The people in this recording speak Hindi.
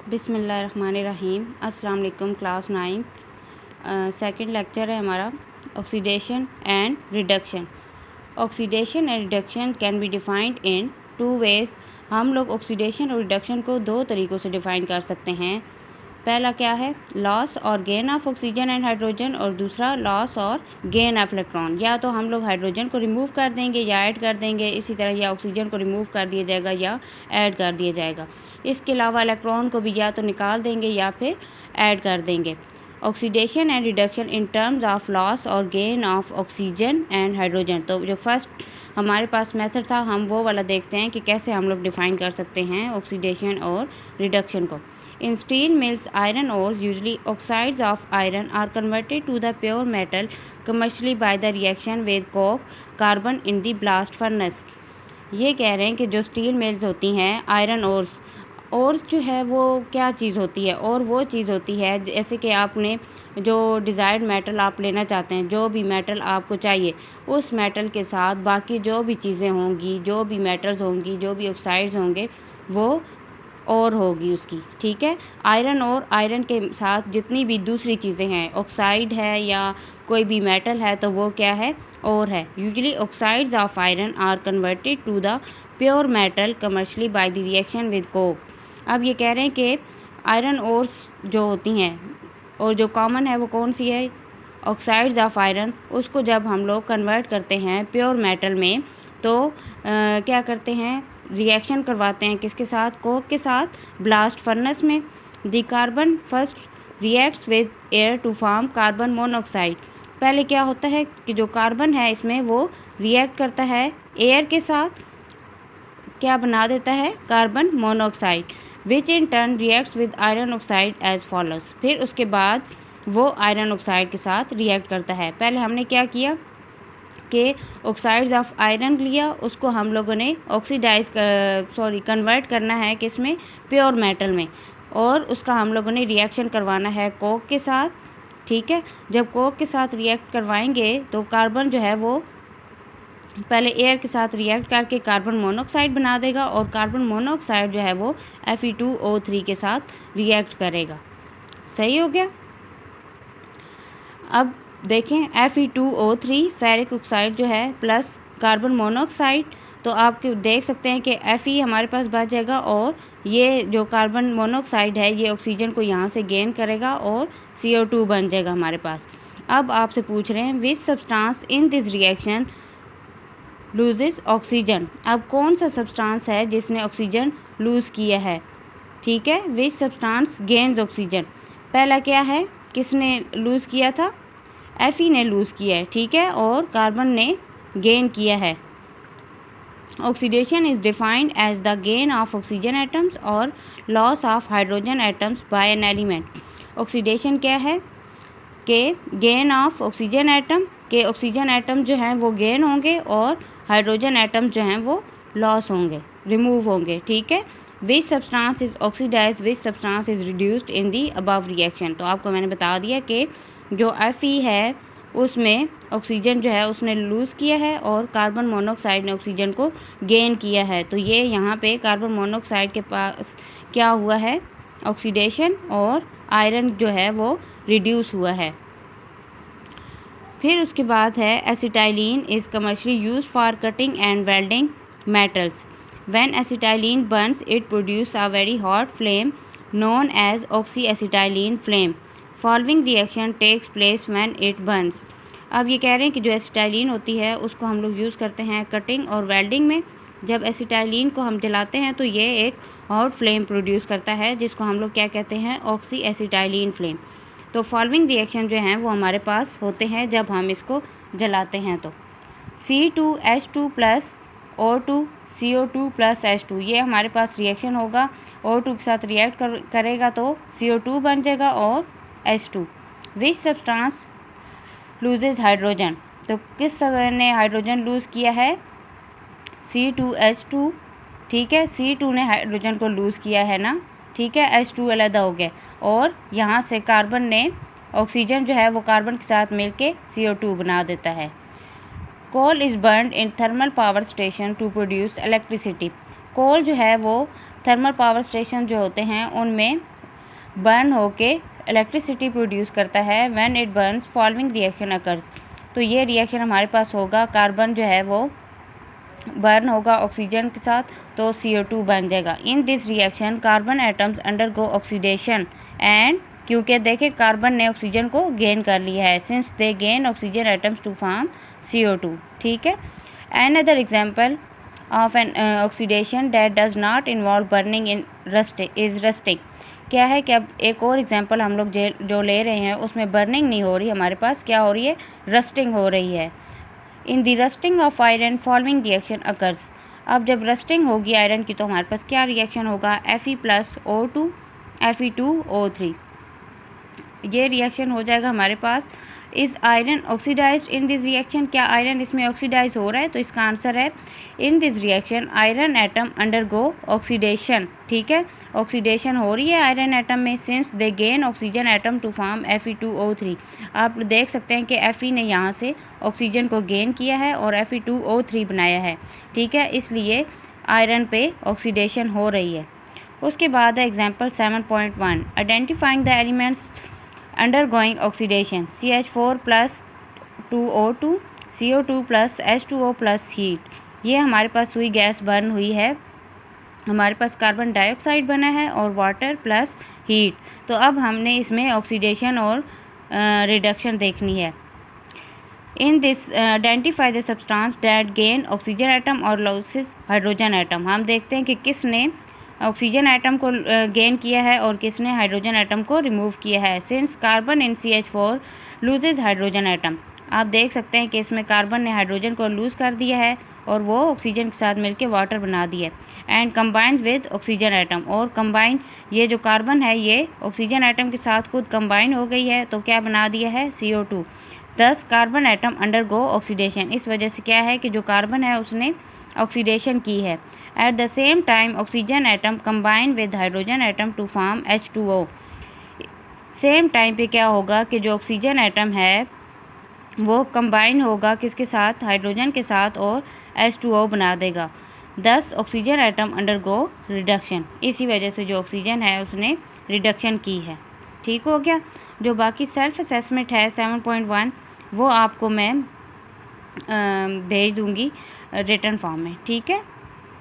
बिस्मिल्लाहिर्रहमानिर्रहीम। अस्सलाम वालेकुम क्लास 9 सेकंड लेक्चर है हमारा oxidation and reduction. Oxidation and reduction can be defined in two ways. हम लोग ऑक्सीडेशन और रिडक्शन को दो तरीक़ों से डिफ़ाइन कर सकते हैं। पहला क्या है, लॉस और gain of oxygen and hydrogen, और दूसरा लॉस और गेन ऑफ इलेक्ट्रॉन। या तो हम लोग हाइड्रोजन को रिमूव कर देंगे या ऐड कर देंगे, इसी तरह या ऑक्सीजन को रिमूव कर दिया जाएगा या ऐड कर दिया जाएगा। इसके अलावा इलेक्ट्रॉन को भी या तो निकाल देंगे या फिर ऐड कर देंगे। Oxidation and reduction in terms of loss और gain of oxygen and hydrogen. तो जो फर्स्ट हमारे पास मेथड था, हम वो वाला देखते हैं कि कैसे हम लोग डिफ़ाइन कर सकते हैं ऑक्सीडेशन और रिडक्शन को। In steel mills, iron ores, usually oxides of iron, are converted to the pure metal commercially by the reaction with coke, carbon in the blast furnace। ये कह रहे हैं कि जो स्टील मिल्स होती हैं, आयरन ओर्स जो है वो क्या चीज़ होती है, और वो चीज़ होती है जैसे कि आपने जो डिज़ायर्ड मेटल आप लेना चाहते हैं, जो भी मेटल आपको चाहिए, उस मेटल के साथ बाकी जो भी चीज़ें होंगी, जो भी मेटल्स होंगी, जो भी ऑक्साइड्स होंगे, वो और होगी उसकी, ठीक है। आयरन और आयरन के साथ जितनी भी दूसरी चीज़ें हैं, ऑक्साइड है या कोई भी मेटल है, तो वो क्या है, और है। Usually oxides of iron are converted to the pure metal commercially by the reaction with coke. अब ये कह रहे हैं कि आयरन ओर्स जो होती हैं और जो कॉमन है वो कौन सी है, ऑक्साइड्स ऑफ आयरन, उसको जब हम लोग कन्वर्ट करते हैं प्योर मेटल में, तो क्या करते हैं, रिएक्शन करवाते हैं किसके साथ, कोक के साथ, ब्लास्ट फर्नेस में। The carbon first reacts with air to form carbon monoxide. पहले क्या होता है कि जो कार्बन है इसमें वो रिएक्ट करता है एयर के साथ, क्या बना देता है, carbon monoxide, which in turn reacts with iron oxide as follows. फिर उसके बाद वो आयरन ऑक्साइड के साथ रिएक्ट करता है। पहले हमने क्या किया कि ऑक्साइड्स ऑफ आयरन लिया, उसको हम लोगों ने कन्वर्ट करना है किस में, प्योर मेटल में, और उसका हम लोगों ने रिएक्शन करवाना है कोक के साथ, ठीक है। जब कोक के साथ रिएक्ट करवाएंगे तो कार्बन जो है वो पहले एयर के साथ रिएक्ट करके कार्बन मोनोऑक्साइड बना देगा, और कार्बन मोनोऑक्साइड जो है वो Fe2O3 के साथ रिएक्ट करेगा। सही हो गया। अब देखें, Fe2O3 फेरिक ऑक्साइड जो है प्लस कार्बन मोनोऑक्साइड, तो आप देख सकते हैं कि Fe हमारे पास बच जाएगा, और ये जो कार्बन मोनोऑक्साइड है ये ऑक्सीजन को यहाँ से गेन करेगा और CO2 बन जाएगा हमारे पास। अब आपसे पूछ रहे हैं which substance in this reaction loses oxygen. अब कौन सा सब्सटेंस है जिसने ऑक्सीजन लूज़ किया है, ठीक है। Which substance gains oxygen. पहला क्या है, किसने लूज़ किया था, Fe ने लूज़ किया है, ठीक है, और कार्बन ने गेन किया है। Oxidation is defined as the gain of oxygen atoms और loss of hydrogen atoms by an element. Oxidation क्या है कि गेन ऑफ ऑक्सीजन एटम, के ऑक्सीजन एटम जो हैं वो गेन होंगे और हाइड्रोजन एटम जो हैं वो लॉस होंगे, रिमूव होंगे, ठीक है। Which substance is oxidise, which substance is reduced in the above reaction. तो आपको मैंने बता दिया कि जो Fe है उसमें ऑक्सीजन जो है उसने लूज़ किया है और कार्बन मोनोऑक्साइड ने ऑक्सीजन को गेन किया है। तो ये यहाँ पे कार्बन मोनोऑक्साइड के पास क्या हुआ है, ऑक्सीडेशन, और आयरन जो है वो रिड्यूस हुआ है। फिर उसके बाद है acetylene is commercially used for cutting and welding metals. When acetylene burns it produce a very hot flame known as oxy acetylene flame. Following reaction takes place when it burns. अब ये कह रहे हैं कि जो एसिटाइलिन होती है उसको हम लोग यूज़ करते हैं कटिंग और वेल्डिंग में। जब एसिटाइलिन को हम जलाते हैं तो ये एक हॉट फ्लेम प्रोड्यूस करता है, जिसको हम लोग क्या कहते हैं, ऑक्सी एसिटाइलिन फ्लेम। तो फॉलोइंग रिएक्शन जो हैं वो हमारे पास होते हैं जब हम इसको जलाते हैं। तो C2H2 plus O2 CO2 plus H2, ये हमारे पास रिएक्शन होगा, O2 के साथ रिएक्ट करेगा तो CO2 बन जाएगा और H2। Which substance loses hydrogen. तो किस ने हाइड्रोजन लूज़ किया है, C2H2, ठीक है, C2 ने हाइड्रोजन को लूज़ किया है ना, ठीक है, H2 अलग हो गया, और यहाँ से कार्बन ने ऑक्सीजन जो है वो कार्बन के साथ मिलके CO2 बना देता है। Coal is burned in thermal power station to produce electricity. Coal जो है वो थर्मल पावर स्टेशन जो होते हैं उनमें बर्न होके इलेक्ट्रिसिटी प्रोड्यूस करता है when it Burns following reaction occurs. तो ये रिएक्शन हमारे पास होगा, कार्बन जो है वो बर्न होगा ऑक्सीजन के साथ तो CO2 बन जाएगा। इन this reaction carbon atoms undergo oxidation and, क्योंकि देखें कार्बन ने ऑक्सीजन को गेन कर लिया है, since they gain oxygen atoms to form CO2। ठीक है। Another example of an oxidation that does not involve burning in rusting. क्या है कि अब एक और एग्जांपल हम लोग जो ले रहे हैं उसमें बर्निंग नहीं हो रही, हमारे पास क्या हो रही है, रस्टिंग हो रही है। In the rusting of iron following reaction occurs. अब जब रस्टिंग होगी आयरन की तो हमारे पास क्या रिएक्शन होगा, Fe+O2 Fe2O3, ये रिएक्शन हो जाएगा हमारे पास। Is iron oxidised in this reaction, क्या आयरन इसमें ऑक्सीडाइज हो रहा है, तो इसका आंसर है in this reaction iron atom undergo oxidation. ठीक है, ऑक्सीडेशन हो रही है आयरन एटम में, since they gain oxygen atom to form Fe2O3। आप देख सकते हैं कि Fe ने यहाँ से ऑक्सीजन को गेन किया है और Fe2O3 बनाया है। ठीक है, इसलिए आयरन पे ऑक्सीडेशन हो रही है। उसके बाद है example 7.1, identifying the elements undergoing oxidation, CH4+2O2 CO2+H2O+ heat. ये हमारे पास हुई गैस बर्न हुई है, हमारे पास कार्बन डाइऑक्साइड बना है और वाटर प्लस हीट। तो अब हमने इसमें ऑक्सीडेशन और रिडक्शन देखनी है। In this identify the substance that gain oxygen atom और लॉसेस हाइड्रोजन एटम। हम देखते हैं कि किसने ऑक्सीजन एटम को गेन किया है और किसने हाइड्रोजन एटम को रिमूव किया है। Since carbon in CH4 loses hydrogen atom, आप देख सकते हैं कि इसमें कार्बन ने हाइड्रोजन को लूज़ कर दिया है और वो ऑक्सीजन के साथ मिलकर वाटर बना दिया and combined with oxygen atom. और कंबाइन, ये जो कार्बन है ये ऑक्सीजन एटम के साथ खुद कंबाइन हो गई है तो क्या बना दिया है, CO2। 10 carbon atom undergo oxidation, इस वजह से क्या है कि जो कार्बन है उसने ऑक्सीडेशन की है। At the same time oxygen atom combine with hydrogen atom to form H2O। Same time पे क्या होगा कि जो ऑक्सीजन एटम है वो कंबाइन होगा किसके साथ, हाइड्रोजन के साथ, और H2O बना देगा। 10 ऑक्सीजन एटम अंडरगो रिडक्शन, इसी वजह से जो ऑक्सीजन है उसने रिडक्शन की है। ठीक हो गया। जो बाकी सेल्फ असेसमेंट है 7.1 वो आपको मैं भेज दूंगी रिटन फॉर्म में। ठीक है।